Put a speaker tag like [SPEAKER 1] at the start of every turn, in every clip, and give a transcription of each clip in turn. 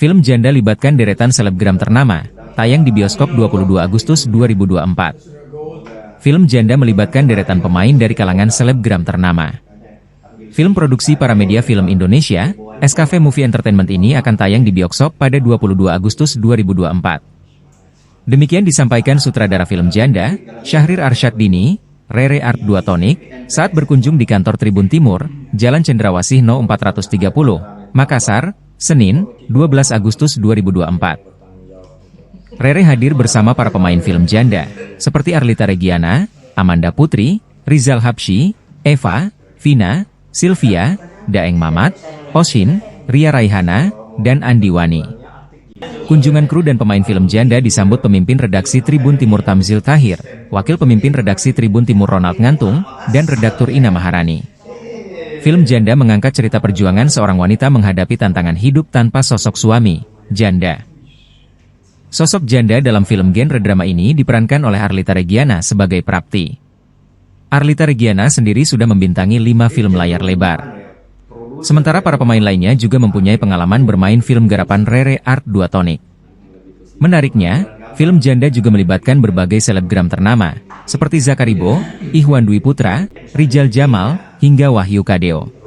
[SPEAKER 1] Film Janda libatkan deretan selebgram ternama, tayang di bioskop 22 Agustus 2024. Film Janda melibatkan deretan pemain dari kalangan selebgram ternama. Film produksi Paramedia Film Indonesia, SKV Movie Entertainment ini akan tayang di bioskop pada 22 Agustus 2024. Demikian disampaikan sutradara film Janda, Syahrir Arsyad Dini, Rere Art Duatonik, saat berkunjung di kantor Tribun Timur, Jalan Cendrawasih No. 430, Makassar, Senin, 12 Agustus 2024. Rere hadir bersama para pemain film Janda, seperti Arlita Regiana, Amanda Putri, Rizal Habsyi, Eva, Vina, Sylvia, Daeng Mamat, Oshin, Ria Raihana, dan Andi Wani. Kunjungan kru dan pemain film Janda disambut pemimpin redaksi Tribun Timur Tamzil Tahir, wakil pemimpin redaksi Tribun Timur Ronald Ngantung, dan redaktur Ina Maharani. Film Janda mengangkat cerita perjuangan seorang wanita menghadapi tantangan hidup tanpa sosok suami, janda. Sosok janda dalam film genre drama ini diperankan oleh Arlita Regiana sebagai Prapti. Arlita Regiana sendiri sudah membintangi 5 film layar lebar. Sementara para pemain lainnya juga mempunyai pengalaman bermain film garapan Rere Art Duatonik. Menariknya, film Janda juga melibatkan berbagai selebgram ternama, seperti Zakaribo, Ihwan Dwi Putra, Rijal Jamal, hingga Wahyu Kadeo.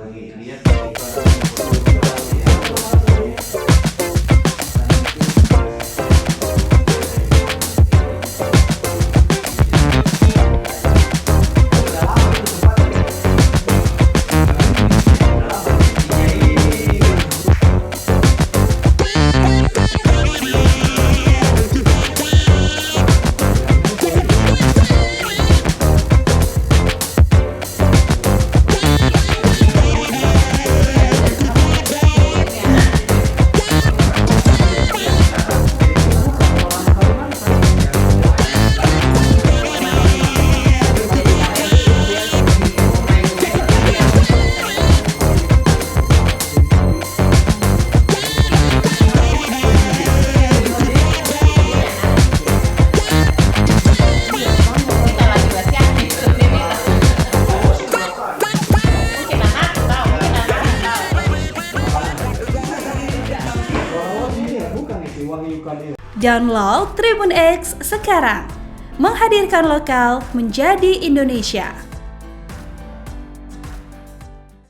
[SPEAKER 2] Download Tribun X sekarang, menghadirkan lokal menjadi Indonesia.